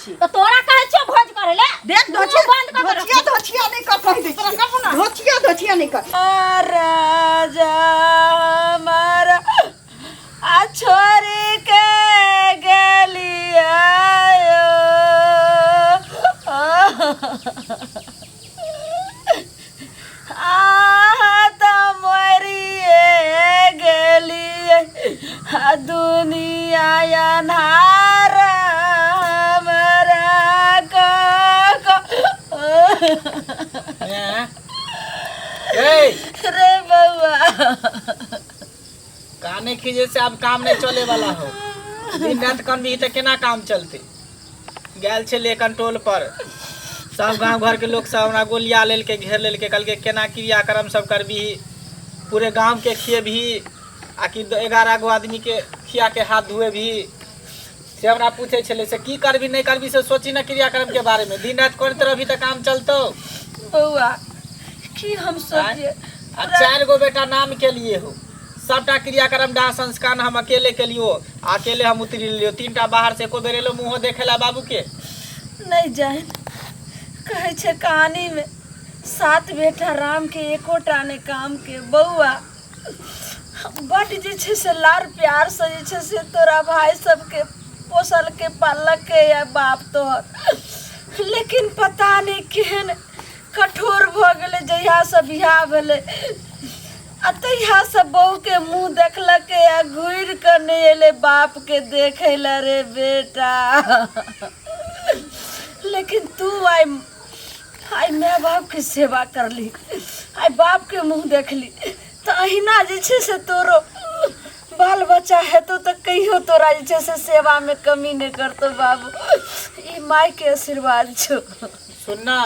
छी तो तोरा कहै छियो भोज करे ले देख धोचिया नहीं कर कह दे धोचिया नहीं कर राजा हमारा आ छोरी के गेलिया दुनिया अन्हार हमरा रे बउआ काने खींचे से अब काम नहीं चले वाला हो दिन रात कन भी तो केना काम चलते गैल छे कंट्रोल पर सब गांव घर के लोग सब हमरा गोलिया लेल के घेर लेल के कल के केना क्रियाक्रम सब करबी पूरे गांव के खिए भी आकि 11 गो आदमी के खिया के हाथ धुए भी से हमरा पूछे छले से की करबी नहीं करबी से सोची ना क्रियाक्रम के बारे में दिन रात करते रही तो काम चलतो बउआ की हम सोचिए 4 गो बेटा नाम के लिए हो सबटा क्रियाक्रम दाह संस्कार हम अकेले के लियो अकेले हम उतरी लियो 3टा बाहर से को बेरेलो मुंह देखेला बाबू के नहीं जाए कहे छे कहानी में 7 बेटा राम के एकोटा ने काम के बउआ बट जे छे से लार प्यार से जे छे से तोरा भाई सबके पोसल के पालक के या बाप तोहर लेकिन पता नहीं केहन कठोर भ गेले जहिया से बियाह भेले अतैया से बहू के मुंह देखलक या घूर के नहीं एले बाप के देखे ला रे बेटा लेकिन तू आई माँ बाप की सेवा कर ली आई बाप के मुंह देख ली तो अहिना जे छे से तोरो बाल बच्चा है तो कहियो तोरा जे छे से सेवा में कमी नहीं करतो बाबू ई माई के आशीर्वाद छो सुनना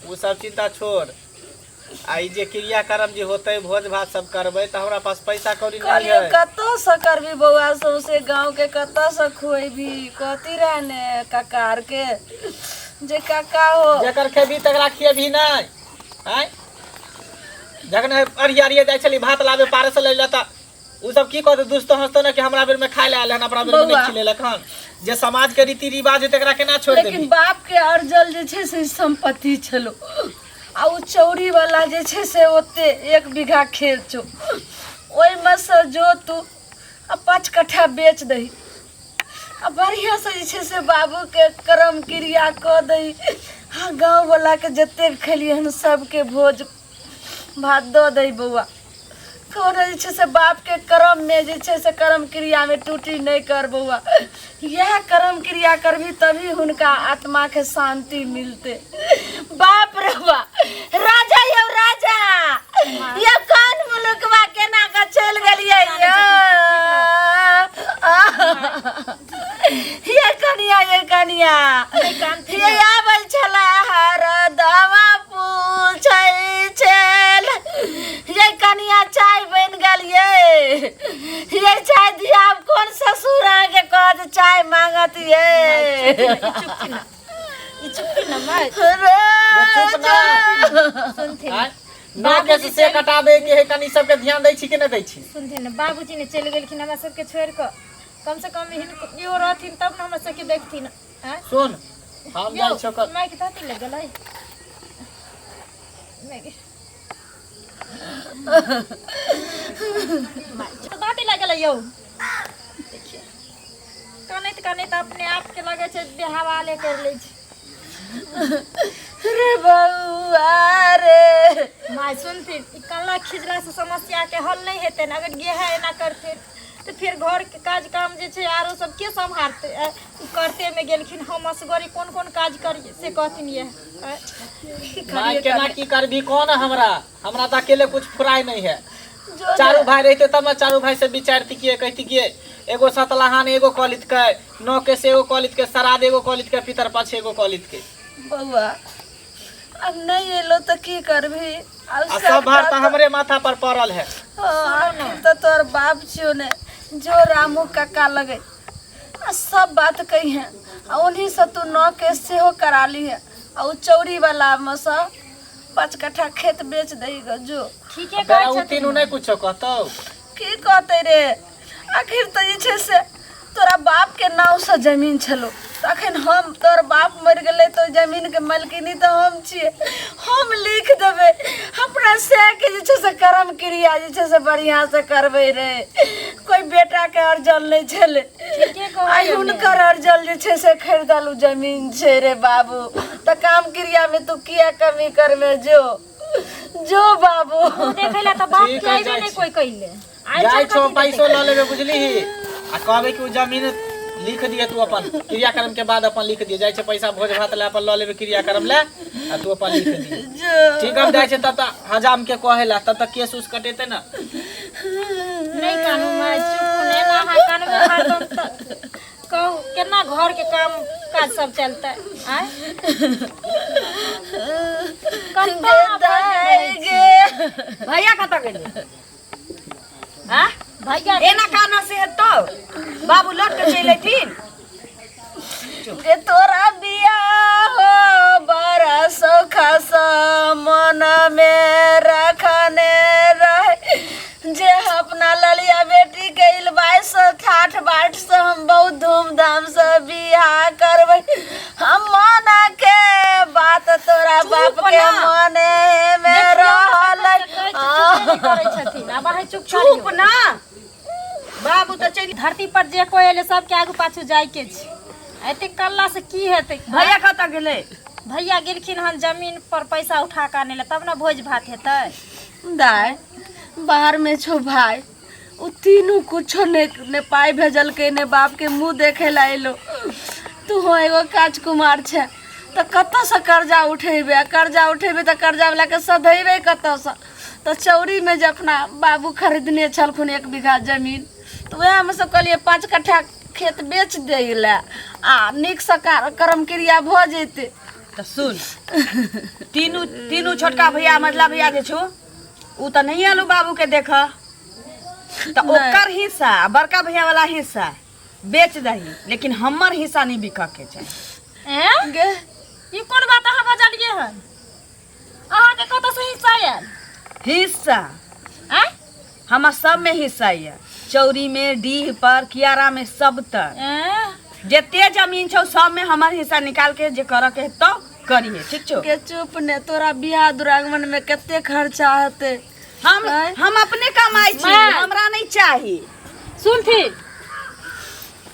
वो सब चिंता छोड़ आई जे क्रियाक्रम जे होते भोज भात सब करबे तो हमरा पास पैसा कौड़ी नहीं है कतो से करबी बउआ सौसे गांव के कतो से खुएबी कथी रहने काकार के जे काका हो जेकर खेबी तकरा खिएबी नहीं हैं जखन अरिया जाय छली भात लाबे पारस ले लेता उ सब की कहते दुस्त हंसतो ना कि हमरा बेर में खाय ले आल हन अपना बेर में नहीं खिलेलक हन जे समाज के रीति रिवाज है तकरा केना छोड़ देबी लेकिन बाप के अर्जल जे छे से संपत्ति छलो आ उ चौरी वाला जे छे से ओते 1 बीघा खेत छो ओइ में से जो तू 5 कट्ठा बेच दही आ बढ़िया से जे छे से बाबू के कर्म क्रिया क दही हाँ गाँव वाला के जते खेलियन सबके भोज भात दो दही बउआ थोड़ा जे छे से बाप के कर्म में जे छे से कर्म क्रिया में टूटी नहीं कर बउआ यह कर्म क्रिया करबी तभी हुनका आत्मा के शांति मिलते बाप रे बा राजा यो राजा ये कौन मुल्कवा केना का चल गेलिए ये कनिया ये आबल छला हर दवा पूछै छल ये कनिया चाय बन गेलिए ये चाय दिया कौन ससुर आके कह चाय मांगत ये चुप ना मैं सुनथे ना के से कटाबे के है कनी सब के ध्यान दै छी कि न दै छी सुनथे ना बाबूजी ने चल गेलखिन हमरा सब के छोड़ के कम से कम इहो रहथिन तब न हमरा सब के देखथिन हैं सुन हम जाय छ क मैं के ताती लग गेलै तो दाटी लग गेलै यौ देखिए कनैत अपने आप के लगे छे बिहावाले कर ले रे बउआ रे माय सुनती कल्ला खिजला से समस्या के हल नहीं हेते ना अगर ये है ना करते तो फिर घर के काज काम जे छे आरो सब के संभालते करते में गेलखिन हम असगरी कौन कौन काज करिए से कहथिन ये माय केना की करबी कौन हमरा त अकेले कुछ फुराय नहीं है चारों भाई रहते तब मैं चारों भाई से विचारती किए कहती किए एगो सतलहान एगो कॉलित के 9 के से एगो कॉलित के सराद एगो कॉलित के पितर पाछे एगो कॉलित के बउआ अब नहीं एलो तो की करबी सब भार तो हमरे माथा पर पड़ल है तो तोर बाप छियो ने जो रामू काका लगे सब बात कही है उन्हीं से तू 9 के से हो करा ली है और चौरी वाला में से 5 कट्ठा खेत बेच दई जो ठीक है तीनों नहीं कुछ कहतो की कहते रे आखिर तो ये छे से तोरा बाप के नाव से जमीन छलो तखन हम तोर बाप मर गेले तो जमीन के मालकिनी तो हम छिए हम लिख देबे अपना से के जे छै से कर्म क्रिया जे छै से बढ़िया से करबे रे कोई बेटा के अर्जल नहीं छले ठीके कहै आई हुनकर अर्जल जे छै से खरीदलू जमीन छै रे बाबू त काम क्रिया में तू किया कमी करबे जो बाबू देखैला त बाप के आइबे नहीं कोई कइले जाय छो पैसो ल लेबे बुझली आ कहबे कि उ जमीन लिख दिए तू अपन क्रियाक्रम के बाद अपन लिख दिए जाय छे पैसा भोज भात ले अपन ल लेबे क्रियाक्रम ले आ तू अपन लिख दिए ठीक हम जाय छे तब त हजाम के कहेला तब तक केस उस कटेते ना नहीं कानून में चुप ने ना कानून में हरदम कहू केना घर के काम काज सब चलता है आय भैया कत गेले हां भैया एना काना से तो बाबू लौट के चले थीन ए तोरा बिया हो बड़ा सौखा सा मन में रखने रहे जे अपना ललिया बेटी के इलवाइस ठाठ बाट से हम बहुत धूमधाम से बियाह करबै हम मना के बात तोरा बाप के मने में रहल करे छथिन अब है चुप ना बाबू तो चली धरती पर जे कोई एले सब के आगू पाछू जाय के छै एते कल्ला से की हेतै भैया कत गेले भैया गेलखिन हन जमीन पर पैसा उठा के आने ले तब ना भोज भात हेतै दाय बाहर में छो भाई उ तीनों कुछो ने पाई भेजल के ने बाप के मुंह देखे ला एलो तू हो एगो राजकुमार छे तो कत से कर्जा उठेबे तो कर्जा वाला के सधेबे कत से तो चौरी में जे अपना बाबू खरीदने छलखुन 1 बीघा जमीन तो वह में से कहलिए 5 कट्ठा खेत बेच देला आ निक से कर्म क्रिया भ जेते तो सुन तीनू छोटका भैया मतलब भैया जे छो उ त नहीं आलू बाबू के देख तो ओकर हिस्सा बड़का भैया वाला हिस्सा बेच दही लेकिन हमर हिस्सा नहीं बिका के चाहिए ए ई कोन बात अहाँ बजलिए हन अहाँ के कत से हिस्सा आयल हिस्सा हैं हमार सब में हिस्सा है चौरी में डीह पर कियारा में सब तर जेते जमीन छौ सब में हमार हिस्सा निकाल के जे कर के तो करिए ठीक छो के चुप ने तोरा बियाह दुरागमन में कते खर्चा होते हम अपने कमाई छी हमरा नहीं चाहिए सुन फिर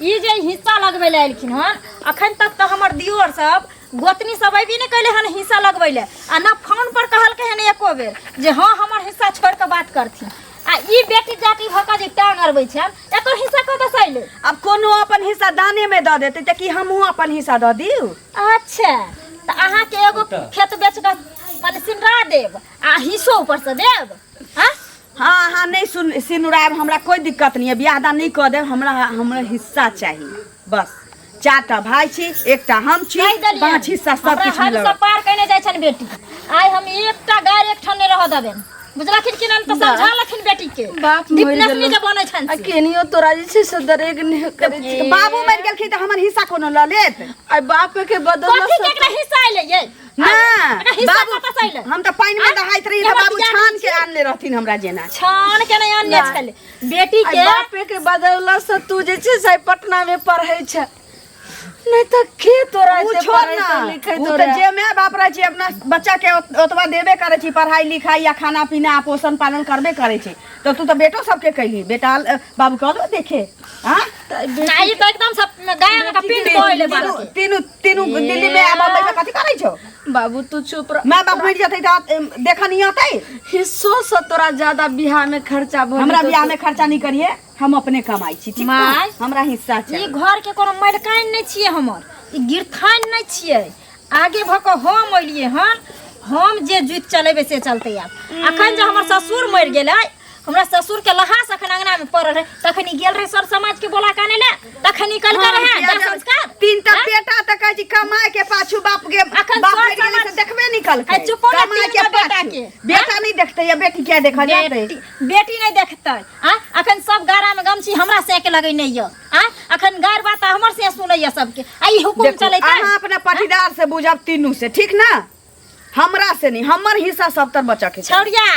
ई जे हिस्सा लगबै ले एलखिन हन अखन तक तो हमर दियोर सब गोतनी सब अभी नहीं कहले हन हिस्सा लगबै ले आ ना फोन पर कहल के हन एको बेर जे हां हमर हिस्सा छोड़ के बात करथिन आ ई बेटी जाति भका जे टांग अरबै छन एकर हिस्सा कत से अइले अब कोनो अपन हिस्सा दाने में द देते त कि हमहू अपन हिस्सा द दिउ अच्छा त अहाँ के एगो खेत बेच के माने सिनरा देब आ हिस्सो ऊपर से देब हां हाँ हाँ नहीं सुन सिनुराब हमरा कोई दिक्कत नहीं है बियाह दान नहीं कर दे हमरा हिस्सा चाहिए बस 4टा भाई छी एकटा हम छी 5 हिस्सा सब किछ मिलल सब पार कने जाय छन बेटी आइ हम एकटा गाय एक ठने रह देबे बुझलखिन कि न त समझा लखिन बेटी के बाप मर गेल जे बनै छन आ केनियो तोरा जे छै से दरेग नहीं करे छै बाबू मर गेल त हमर हिस्सा कोनो ल लेत आ बाप के बदला कथि के एकरा हिस्सा आइले ये ना हिस्सा कत से आइले हम त पानी में दहाइत रही त बाबू छान के आनले रहथिन हमरा जेना छान के नहीं आनले छले बेटी के बाप के बदला से तू जे छै से पटना में पढ़ै छै नहीं तो के तोरा से छोड़ ना लिखै उ तोरा त जे मैं बाप रह छी अपना बच्चा के ओतबा देबे करे छी पढ़ाई लिखाई या खाना पीना पोषण पालन करबे करे छी तो तू तो बेटो सबके कहली बेटा बाबू कहलो देखे हां नहीं तो एकदम सब गाय में का पिंड बोइले बात तीनू दिल्ली में अब बैठे कथि करै छौ बाबू तू चुप रह मैं बाप मर जतै त देखनी होतै हिस्सों से तोरा ज्यादा बियाह में खर्चा भ हमरा बियाह में खर्चा नहीं करिए हम अपने कमाई छी ठीक माय हमरा हिस्सा छै ई घर के कोनो मलकाइन नहीं छिए हमर ई गिरथाइन नहीं छिए आगे भ के हम अइलिए हन हम जे जुत चलेबे से चलते अब अखन जे हमर ससुर मर गेलै हमरा ससुर के लहास अखन अंगना में पड़ल रहे तखनी गेल रहे सर समाज के बोला काने ले तखनी निकल के रहे जा संस्कार 3टा बेटा त कहै छी कमाए के पाछू बाप के बाप मर गेलै से देखबे निकल के चुप हो कमाए के बेटा के बेटा नहीं देखते या बेटी क्या देखा जाते बेटी नहीं देखते आ अखन सब गारा में गमछी हमरा से के लगै नहीं य आ अखन गार बात हमर से सुनैया सबके आई हुकुम चलै छै अहाँ अपना पटीदार से बुझब तीनू से ठीक ना हमरा से नहीं हमर हिस्सा सब तर बचा के छौड़िया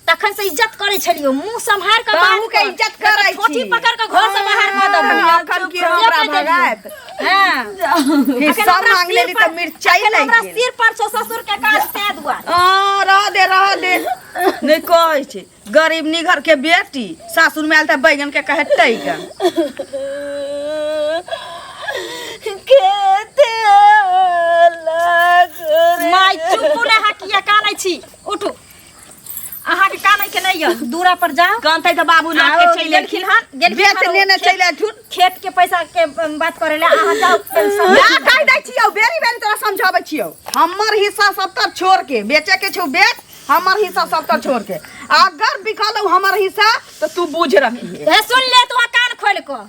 तखन से इज्जत करे छलियो, मुंह संभार के बाबू के इज्जत करै छी, छोटी पकड़ के घर से बाहर कर दब। अखन की हमरा भगात हां हिस्सा मांग लेली त मिर्चाई नहीं हमरा सिर पर छो ससुर के काज से दुआ। रह दे नहीं कहै छै गरीब निघर के बेटी सासुर में आयल त बैगन के कहतै का माय चुप रह हकिया कानै छी, उठू अहाँ के कानै के नहीं य, दूरा पर जाओ कानतै त बाबू ना के चले गेलखिन हन, गेलखिन बेच लेने चले थुन खेत के पैसा के बात करे ले अहाँ जाओ पेंशन ना कह दै छियौ, बेरी बेरी तोरा समझाबै छियौ, हमर हिस्सा सब त छोड़ के बेचे के छौ बेच, हमर हिस्सा सब त छोड़ के, अगर बिकालौ हमर हिस्सा त तू बुझ रखी ए सुन ले तू कान खोल के,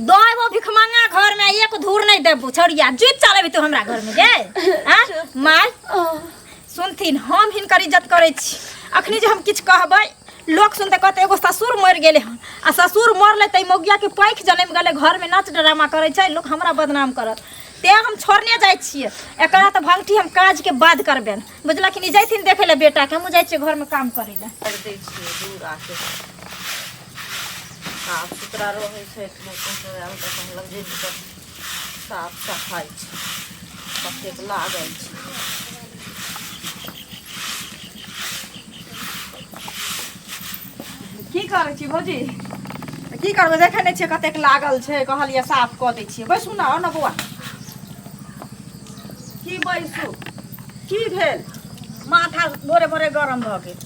दोगो भिखमंगा घर में एक धूर नहीं देबू छोड़िया, जीत चलेबी तू हमरा घर में गे। हां माय सुनथिन हम हिनकर इज्जत करे छी, अखनी जे हम किछ कहबै लोग सुनते कहते एगो ससुर मर गेले हन, आ ससुर मरले त मौगिया के पैख जन्म गेले घर में नाच ड्रामा करे छै, लोग हमरा बदनाम करत, ते हम छोड़ने जाय छिए, एकरा त भंगठी हम काज के बाद करबेन, बुझला कि नहीं जैथिन देखे ले बेटा के, हम जाय छिए घर में काम करे ले। कर दै छिए दूर आके साफ सुथरा रहै छै, लोग से आउ त कहलक जे साफ सफाई छै, कतेक लागल छै। की करै छी भौजी, की करबै देखे नहीं छिए कतेक लागल छै, कहलिए साफ क दै छिए। बैसू ना न बौआ, की बैसू की भेल, माथा भोरे भोरे गरम भ गेल,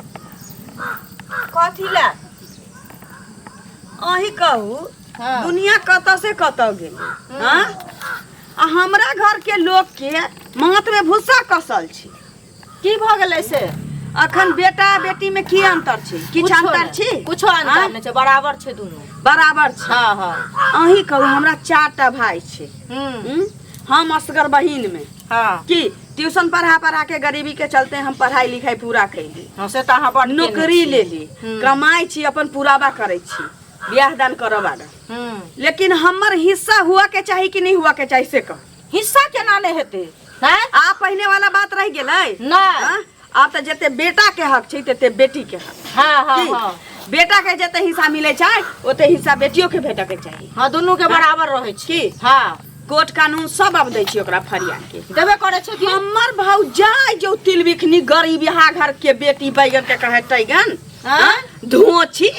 कथी ला अही कहू हाँ। दुनिया कत से कत गेल, हां आ हमरा घर के लोग के माथ में भूसा कसल छी, की भ गेलै से अखन बेटा बेटी में की अंतर छै, किछ अंतर छी, कुछो अंतर नहीं छै, बराबर छै दोनों, बराबर छै। हां हां अही कहू हमरा 4टा भाई छै, हम असगर बहिन में हां की ट्यूशन पढ़ा के गरीबी के चलते हम पढ़ाई लिखाई पूरा कैली, हां से त अहाँ बड़ नौकरी लेली, कमाई छी, अपन पूराबा करे छी, ब्याह दान करबा, लेकिन हमर हिस्सा हुआ के चाहिए कि नहीं हुआ के चाहिए से कह, हिस्सा केना नहीं हेते हैं? आ पहले वाला बात रह गेलै नहीं हाँ? आब त जते बेटा के हक छै तते बेटी के हक, हां हां की? हां बेटा के जते हिस्सा मिले छै ओते हिस्सा बेटियों के भेटे के चाहिए, हां दोनों के बराबर रहै छै। की हां कोर्ट कानून सब अब दै छी ओकरा फरिया के, देबे करे छै कि हमर भौजाई जो तिलबिखनी गरीब यहाँ घर के बेटी बैगन के कहे टैगन धुओ छी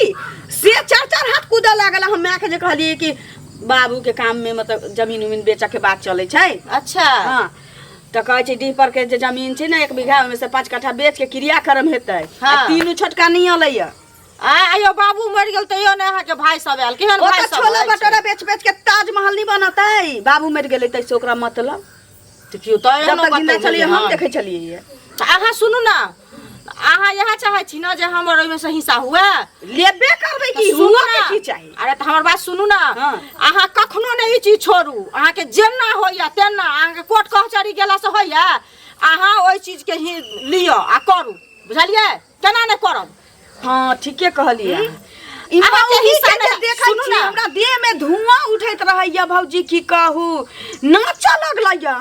से 4 हाथ कूदा लागल, हम माय के जे कहलिए कि बाबू के काम में मतलब जमीन उमीन बेचे के बात चले छै, अच्छा हां त कहे छै डी पर के जे जमीन छै ना 1 बीघा में से 5 कट्ठा बेच के क्रियाक्रम हेतै, हाँ। 3 छोटका नहीं अलैया, आयो बाबू मर गेल तैयो ने अहाँ के भाई सब आयल, केहन ओ भाई त सब छोला रहै छै? भटूरा बेच बेच के ताजमहल नहीं बनतै, बाबू मर गेलै तै से ओकरा मतलब देखियो त जब तक जिंदा चलिए हम देखे चलिए, अहाँ सुनू ना, अहाँ यहाँ चाहे छी ना जे हमर ओइ में से हिस्सा हुए, लेबे करबै कि सुनू हुआ ना, के की चाहिए, अरे त हमर बात सुनू ना, हाँ। अहाँ कखनो नहीं ई चीज छोड़ू, अहाँ के जेना होइया तेना, अहाँ के कोर्ट कचहरी गेला से होइया, अहाँ ओइ चीज के ही लियो आ करू, बुझलिए केना नहीं करब। हाँ ठीके कहलिए, अहाँ के हिस्सा नहीं, सुनू ना, हमरा देह में धुआं उठैत रहैया भौजी, की कहू नाच लगलैया,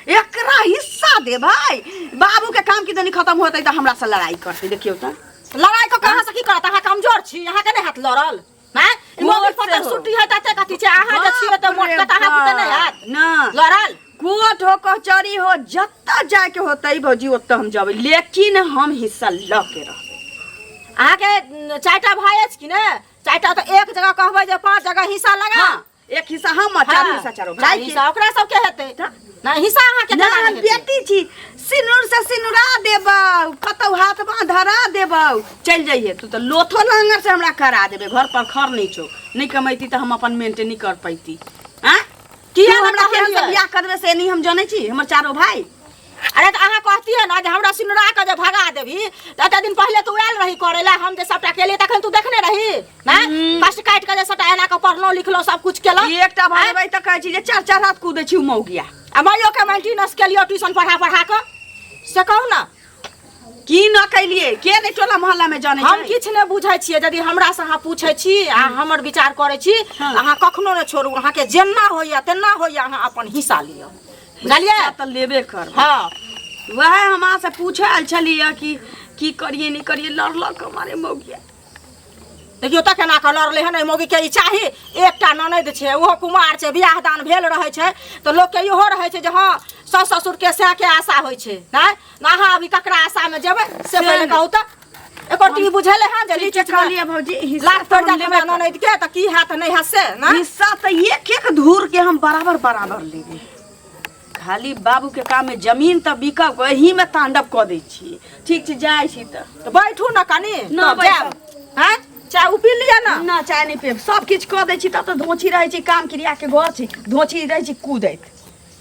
एकरा हिस्सा दे भाई, बाबू के काम की दनी खत्म होतै त हमरा से लड़ाई करतै, देखियो त लड़ाई को कहाँ से की करत, अहाँ कमजोर छी, अहाँ के नहीं हाथ लड़ल हैं, मोगी पत्थर सुटी है तते कथि छै, अहाँ जे छियै त मोट कत अहाँ के नहीं हाथ ना लड़ल, कोर्ट हो कचहरी हो जत्ता जाए के होतै भौजी ओत्ता हम जबै, लेकिन हम हिस्सा ल के रह, अहाँ के 4टा भाई अछि कि ने, 4टा तो एक जगह कहबै जे 5 जगह हिस्सा लगा, हाँ, एक हिस्सा हम आ 4 हिस्सा चारो भाई भाई हिस्सा ओकरा सब के हेतै ना, हिस्सा अहाँ के ना देना हम नहीं हेतै। बेटी छी, सिनुर से सिनुरा देबौ, कतौ हाथ में धरा देबौ, चल जाइए तू तो लोथो लंगर से हमरा करा देबे, घर पर खर नहीं छौ, नहीं कमैती तो हम अपन मेंटेन नहीं कर पैती, हां किया तू हमरा कहलियै। केहन से बियाह कर देबे से नहीं हम जानै छी, हमर चारो भाई, अरे तो अहाँ कहती है ना जे हमरा सिनुरा के जे भगा देबी, त एते दिन पहले तू आयल रही करे ला, हम जे सबटा केलिए तखन तू देखने रही ना, कष्ट काट के जे सबटा एना के पढ़लो लिखलो सब कुछ केलो, एकटा भाई त कहै छी जे 4 हाथ कूदै छी मौगिया, आ माइयो के मेंटेनेंस केलियो ट्यूशन पढ़ा के, से कहू ना की न कैलिए, के नहीं टोला मोहल्ला में जानै हम छै, किछ नहीं बुझै छियै, यदि हमरा से अहाँ पूछै छी आ हमर विचार करै छी, हाँ। अहाँ कखनो नहीं छोड़ू, अहाँ के जेना होइया तेना होइया, अहाँ अपन हिस्सा लियो, बुझलिए त लेबे कर, हाँ वह हमरा से पूछल छलिए कि की करिए नहीं करिए लड़ हमारे मौगिया। देखियो त केना कऽ लड़ले हन मौगी के ई चाही एकटा ननद छै ओहो कुमार छै बियाह दान भेल रहै छै तऽ लोक के इहो रहै छै जे हाँ सास ससुर के सह के आशा होइ छै नहीं अहाँ अभी ककरा आशा में जेबै से पहिले कहू त एकर टी बुझले हन जे लीचे चलिए भौजी लाख पर जाके ननद के त की हैत नहीं हैत से ना हिस्सा तो एक एक धूर के हम बराबर लेबे। खाली बाबू के काम में जमीन तो बिकब वही में तांडव कऽ दै छियै। ठीक छै जाइ छी तऽ बैठू न कनी न जाब हैं चाय पी लिया ना ना चाय नहीं पीब सब किछ कऽ दै छी तब तो धोची रहै छी काम क्रिया के घर छी धोची रहै छी कूदैत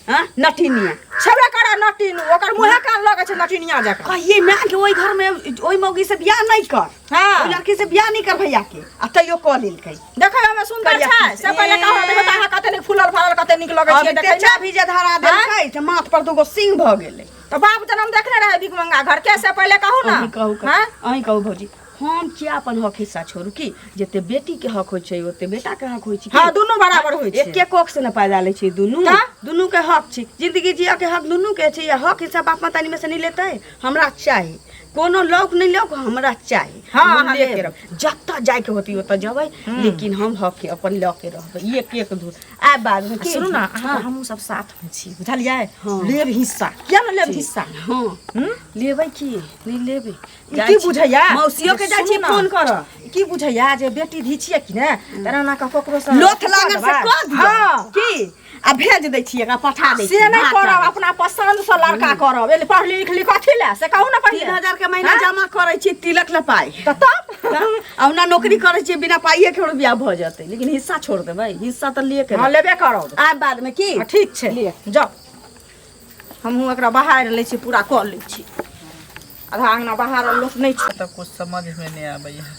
हां नटिनिया छबे करे नटिन ओकर मुहे कान लगे छै नटिनिया जका कहिए ना कि ओई घर में ओई मौगी से बियाह नहीं कर हां ओई लड़की से बियाह नहीं कर भैया के आ तैयो कऽ लेलकै। देखै हमें सुंदर छै से पहिले कहू देखो त अहाँ कते फूलल फालल कते निक लगे छै देखै देखै भी जे धरा देलकै त माथ पर दूगो सिंह भ गेलै। तो बाप जन्म देखने रहे भिकमंगा घर के से पहले कहू ना हैं अहीं कहू भौजी हम किया अपन हक हिस्सा छोड़ू की जते बेटी के हक होय छै ओते बेटा के हक होय छै। हां दुनु बराबर होय छै एके कोख से न पैदा ले छै दुनु के हक छै जिंदगी जिया के हक दुनु के छै या हक हिस्सा बाप मातानी में से नहीं लेतै हमरा चाही कोनो लोक नहीं लोक हमरा चाही। हां लेके जत्ता जाय के होती ओत जबै लेकिन हम हक के अपन ल के रहबै एक एक दूर आ बाद में की सुनू ना हमहु सब साथ में छी बुझलियै लेब हिस्सा किया न लेब हिस्सा हां लेबै की नहीं लेबै की बुझैया मौसियो के जाइ छी फोन कर की बुझैया जे बेटी धी छियै कि ने तेना का ककरो से लोथ लागल से कह दियौ हां की आ भेज दै छियै का पठा दै से नहीं करब अपना पसंद से लड़का करब एले पढ़ लिख ली कथि ले से कहू ना पहिले 3000 के महीना जमा करै छी तिलक ले पाई तब अब ना नौकरी करै छी बिना पाइए के बियाह भ जतै लेकिन हिस्सा छोड़ देबै हिस्सा त लिए के हां लेबे करब आ बाद में की ठीक छै जाओ हमहू एकरा बाहर लै छी पूरा क लै छी आधा अंगना बाहर लोक नहीं छै तो कुछ समझ में नहीं आबै है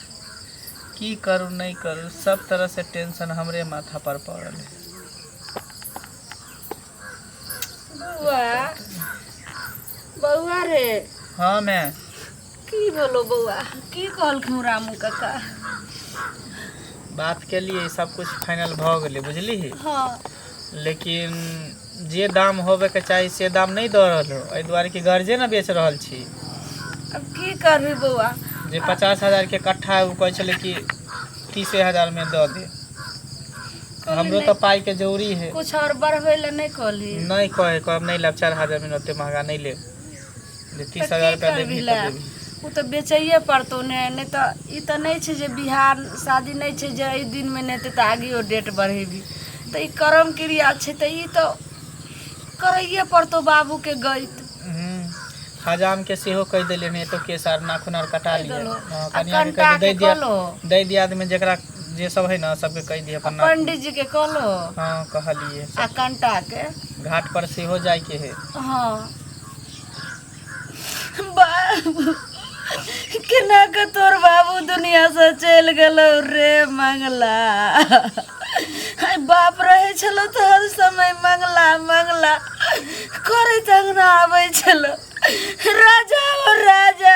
की करूँ नहीं करूँ सब तरह से टेंशन हमरे माथा पर पड़ल है। बउआ रे हाँ मैं की बोलो बउआ की कहलखिन रामू काका बात के लिए सब कुछ फाइनल भ गेलै बुझली हाँ लेकिन जे दाम होबे के चाहिए से दाम नहीं दऽ रहल हो एहि दुआरे कि गर्जे न बेच रहल छी। अब की करबी बउआ जे 50,000 के कट्ठा है वो कहे चले कि 30,000 में दऽ दे हमरो तो पाई के जरूरी है कुछ और बढ़वे ला नहीं कहली नहीं कहे कब नहीं लेब 4,000 में ओते महंगा नहीं ले 30,000 रुपया देबी तो देबी वो तो बेचैये पड़तो नहीं तो ई तो नहीं छे जे बिहार शादी नहीं छे जे ई दिन में नहीं तो आगे वो डेट बढ़ेबी तो ई कर्म क्रिया छे तो ई तो करैये पड़तो बाबू के गईत हजाम के सेहो कह देले नहीं तो केसार नाखून आर कटा लिए कनिया के कह दे दिया आदमी जेकरा जे सब है ना सबके कह दिए अपन पंडित जी के कहलो हाँ कहलिए आ कंटा के घाट पर सेहो जाय के है। हाँ बाबू केना के तोर बाबू दुनिया से चल गेलो रे मंगला हाय बाप रहे छलो तो हर समय मंगला मंगला करे तंगना आवे छलो राजा ओ राजा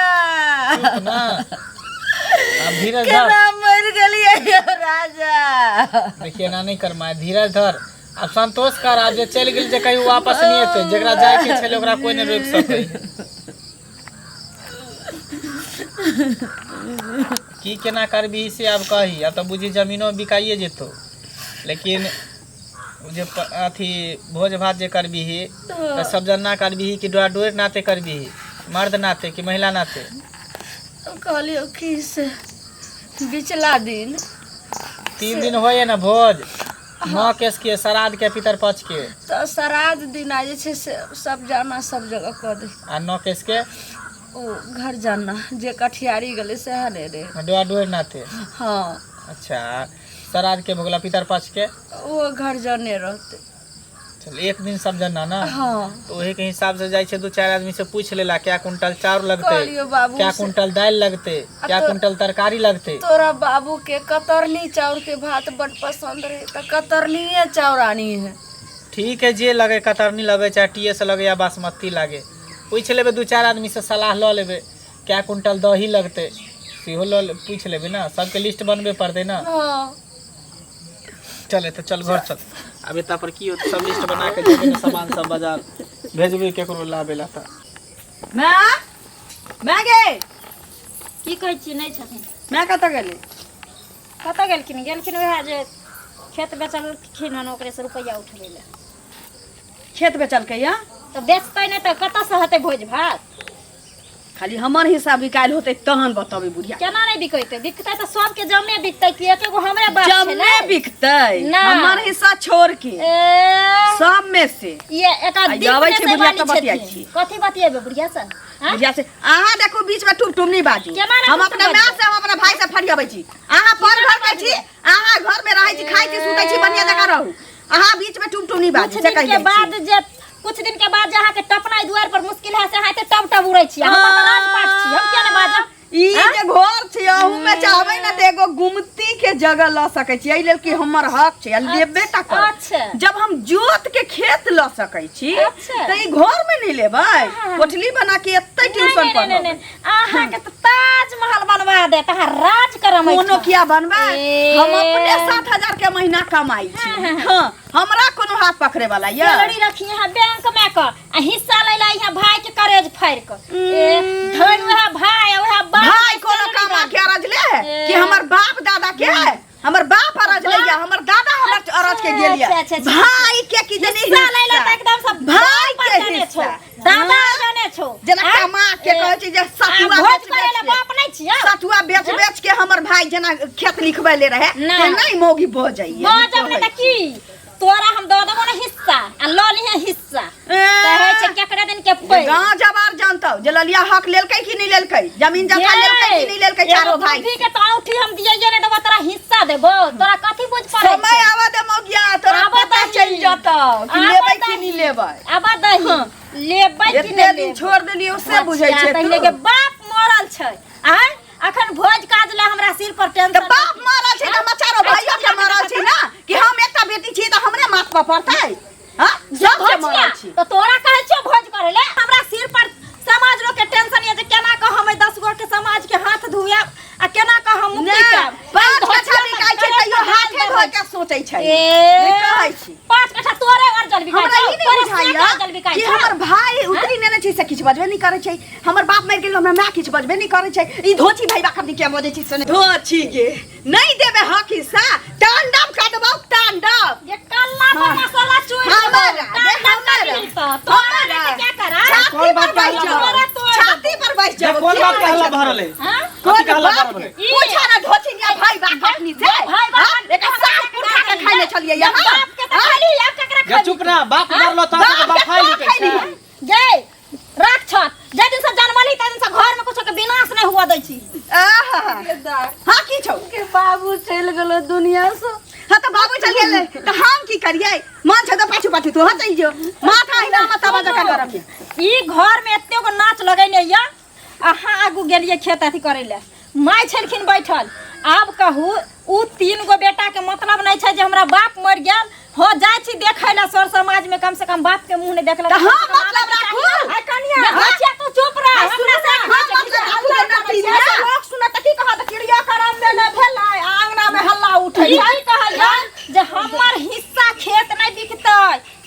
ना अब धीरज धर केना मर गेलिए राजा देखिए ना नहीं कर माय धीरज धर अब संतोष कर आज जे चल गेल जे कहीं वापस नहीं एते जेकरा जाय के छले ओकरा कोई नहीं रोक सकै की केना करबी से अब कही अब तो बुझी जमीनो बिकाइए जेतो लेकिन जे अथी भोज भात जे करबी तो सब जना करबी कि डोर नाते करबी मर्द नाते कि महिला नाते कहलियो कि से बिचला दिन 3 दिन होए ना भोज 9 केस के श्राद्ध के पितर पक्ष के तो श्राद्ध दिन आ जे छे से सब जाना सब जगह कह दे आ 9 केस के ओ घर जाना जे कठियारी गले से हरे रे डोर नाते हाँ अच्छा श्राद्ध के भोगला पितर पक्ष के वो घर जाने रहते चल एक दिन सब जना ना हाँ तो वही के हिसाब से जाय छे 2-4 आदमी से पूछ लेला क्या कुंटल चाउर लगते कहलियो बाबू क्या से। कुंटल दाल लगते क्या तो- कुंटल तरकारी लगते तोरा बाबू के कतरनी चाउर के भात बड़ पसंद रहे तो कतरनी चाउर आनी है ठीक है जे लगे कतरनी लगे चाहे टीएस लगे या बासमती लगे पूछ लेबे 2-4 आदमी से सलाह ल लेबे क्या कुंटल दही लगते सेहो पूछ लेबे ना सबके लिस्ट बनबे पड़ते ना हाँ चले तो चल घर चल अब एता पर की होत सब लिस्ट बना के जेबे ना सामान सब बाजार भेजबे केकरो लाबे ला त मैं गे की कहै छी नहीं छथिन मैं कतऽ गेली कतऽ गेलखिन वएह जे खेत बेचलखिन हन ओकरे से रुपैया उठबै ले खेत बेचलकै या तो बेचतै नहीं तो कतऽ से हेतै भोज भात खाली हमर हिस्सा बिकाइल होतै तहन बतबै बुढ़िया केना नहीं बिकतै बिकतै तो सबके जमे बिकतै कि एकेगो हमरे बाप छै जब में बिकतै ना। हमर हिस्सा छोड़ के सब में से ये एका आ, दिल आबै में छै से बुढ़िया वाली तऽ बतियाइ छथिन। छी। कथी बतियेबै बुढ़िया से हाँ? बुढ़िया से अहाँ देखो बीच में टुम नहीं बाजू केना नहि हम टुम अपना बाजू? माँ से हम अपना भाई से फरियाबै छी अहाँ पर घर में छी अहाँ घर में रहै छी खाइ छी सुतै छी बढ़िया जगह रहू अहाँ बीच में टुम नहीं बाजू कुछ दिन के बाद जे कुछ दिन के बाद जहाँ के टपनाई दुआर पर मुश्किल है से हाथे टप टप उड़ै छी हम अपन राजपाट छी हम किया नहीं बाजब ई जे घर छै अहू में चाहबै ना त एगो गुमती के जगह ल सकै छी एहि लेल कि हमर हक छै आ लेबे टा कर अच्छा। जब हम जोत के खेत ल सकै छी अच्छा। त ई घर में नहीं लेबै कोठली बना के एतै ट्यूशन पर अहाँ के तो ताजमहल बनवा दे तहाँ राज करम कोनो किया बनबै ए। हम अपने 7,000 के महीना कमाई छी हां हमरा कोनो हाथ पकड़े वाला ये सैलरी रखी है बैंक में कर आ हिस्सा ले ला यहाँ भाई के करेज फाड़ कर ए धन वह भाई वह बाप भाई कोनो कमा के अरज ले कि हमर बाप दादा के हमर बाप अरज ले या हमर दादा हमर अरज के गेलिया अच्छा, अच्छा। भाई के की जनी हिस्सा ले ला त एकदम सब भाई के जाने छो हिस्सा दादा जाने छो जेना कमा के कहै छी जे सतुआ भोज बेच करे ला बेच बाप नहीं छिया के सतुआ बेच के हमर भाई जेना खेत लिखबै ले रहे ना। से नहीं मौगी भ जाइए बाजब नहीं त की तोरा हम दे देबो ना हिस्सा आ ल लिहे हिस्सा कहै छै केकरे दिन के पै गांव जबार जानतौ जे ललिया हक लेलकै कि नहीं लेलकै जमीन जथा लेलकै कि नहीं लेलकै चारो भाई ठीक है तो औठी हम दिए ने देबो तोरा हिस्सा देबो तोरा कथी बुझ पड़ै समय आवा दे मौगिया तोरा आवा पता दही। चल जातौ कि आवा लेबै कि दही। नहीं लेबै आबा दही लेबै कि एतने नहीं दिन छोड़ देलियै उससे बुझै छै पहले के बाप मरल छै आ अखन भोज काज ले हमरा सिर पर त टेंशन बाप मरल छै त हम चारो भाइयो के मरल छै ना कि हम एकटा बेटी छी त हमरे माथ पर पड़तै हां सब के मरल छी तो तोरा कहै छियो भोज करे ले हमरा सिर पर समाज रो के टेंशन ये जे केना क हम 10 गो के समाज के हाथ धुएब आ केना क हम मुक्ति पाएब पाँच कट्ठा बिकाइ छै तैयो हाथे धोइ के सोचै छै ए कहै छी 5 कट्ठा तोरे अर्जल बिकाइ हमरा ई नहीं बुझाइया अर्जल बिकाइ कि हमर भाई उतरी नेने छै से किछ बजबे नहीं करे छै हमर बाप मरि गेल हमरा मां किछ बजबे नहीं करे छै ई धोची भाई बाप के बजै छै से धोची गे नहीं देबे हक हिस्सा तांडव करबौ तांडव ये कल्ला पर मसाला चूर हमारा ये हमारा तोरा क्या करा छाती पर बैठ जाओ तोरा तोड़ छाती पर बैठ जाओ कौन बात कहला भरल है हां कौन कहला बात भरल है पूछा ना धोची ने भाई बाप अपनी से भाई बाप एक साथ पुरखा के खाइले छलिए यहाँ बाप के तो खाली एक ककरा गे चुप ना बाप मरलो त बाप खाइ लुकै छै जय राख छत जे दिन से जन्मली त दिन से घर में कुछ के विनाश नहीं हुआ दै छी हाँ की छौ के बाबू चल गेलो दुनिया से हाँ तो बाबू चल गेले तो हम की करिए मन छ तो पाछू पाछू तो हट जाइयो माथा हिला मत आवाज का करब ई घर में एते गो नाच लगैने या अहाँ आगू गेलिए खेत अथी करे ले माय छलखिन बैठल आब कहू उ 3 गो बेटा के मतलब नहीं छै जे हमरा बाप मर गेल हो जाय छी देखै ला सर समाज में कम से कम बाप के मुंह नहीं देखला तो हाँ मतलब राखू आ कनिया बच्चा तू चुप रह हमरा से लोग सुनत की कहा त चिड़िया करम में न भेलै आंगना में हल्ला उठै ई कहलिया जे हमर हिस्सा खेत नहीं बिकतै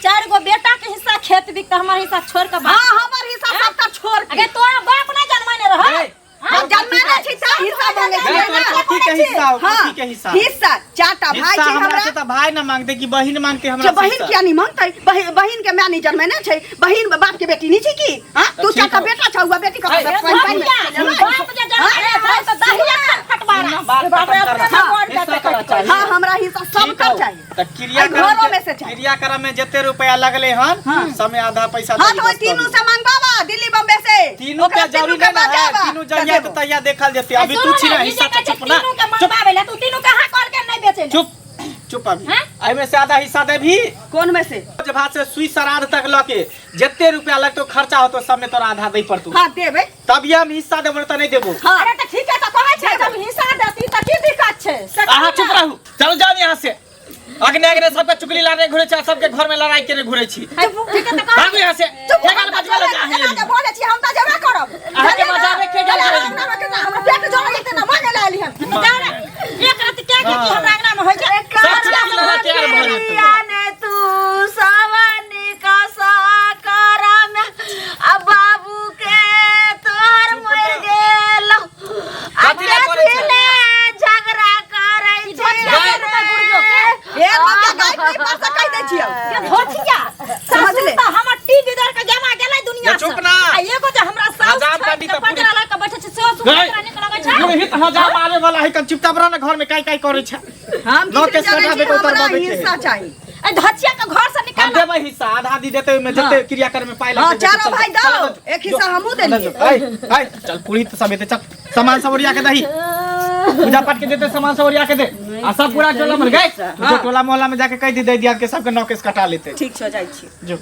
4 गो बेटा के हिस्सा खेत बिकतै हमर हिस्सा छोड़ के हां हमर हिस्सा सब त छोड़ के अगे तोरा बाप नहीं जन्मैने रह हम जन्माने छी त हिस्सा मांगे छी गे तोर कथी के हिस्सा हो कथी के हिस्सा हिस्सा चारटा भाई हिस्सा छै हमरा हमरा से त भाई न मांगते कि बहिन मांगते हमरा जो बहिन किया नहीं मांगतै बहिन के मैनेजर में ना छै बहिन बाप के बेटी नहीं छै की हां तू ठीक चारटा है। बेटा छौ हुआ बेटी का है, पाइन पाइन बाप जे जन्मैने रह त दहिया फटवारा बात खत्म कर हिस्सा कर हां हमरा हिस्सा सब कर चाहिए त क्रिया घरों में से चाहिए। क्रिया करम में जते रुपया लगले हन समय आधा पैसा हां दे तो तीनों से मांगबाबा दिल्ली बॉम्बे से तीनों के जरूरी के ना है बचावा। तीनों जइया त तैया देखल जेते अभी तू छी ना हिस्सा त चुप ना तीनों के मंगवावे ला तू तीनों कहां कर के नहीं बेचे चुप चुप अभी हैं? आई में से आधा हिस्सा दे भी कौन में से जब हाथ से सुई श्राद्ध तक लके जते रुपया लगतो खर्चा होतो सब में तोरा आधा दे पड़तू हां देबे तब ये हम हिस्सा देबो त नहीं देबो हां अरे त ठीक है त कहै छै जब हिस्सा देती त की दिक्कत छै आहा चुप रहू चलो जाओ यहाँ से अग्नि अग्नि सबके चुगली लाने घुरे छी सबके घर में लड़ाई करे घुरे छी ठीक है त कह भागो यहाँ से के गाल बजवा लगा है बोले छी हम त जेबे करब आहा के मजाबे के गाल करे हमरा पेट जोड़ लेते ना मांगे ला ली हम जाओ रे एक रात क्या की हमरा अंगना में होय छै सब चुगली लगा के यार भर देतो ने तू सावन का साकरम आ बाबू के तोहर मर गेल बढ़िया चुप से। ना। आ एगो जे हमरा सास हजाम छाप काटी के त पूरी- पंजरा लगा के बैठे छै सेहो सुन गई। निक लगे छै। यो हित हजार मारे वाला है कन चुपचाप रह ना घर में काई करे छै हम लोग के किसी जाने सजा छी, के उतर हमरा बाबे के। हिस्सा चाहिए। ए धचिया के घर से हम निकाल देबै हिस्सा आधा आधी देते में जते क्रियाक्रम में पाई हाँ लगते चारों भाई दो, एक हिस्सा हमू देंगे। चल पूरी तो सब देते चल सामान सब ओरिया के दही पूजा पाठ के देते सामान सब ओरिया के दे आ सब पूरा टोला में गए जो टोला मोहल्ला में जाके कह दी दे दिया के सबके नौकेस कटा लेते ठीक छै जाइ छी। जो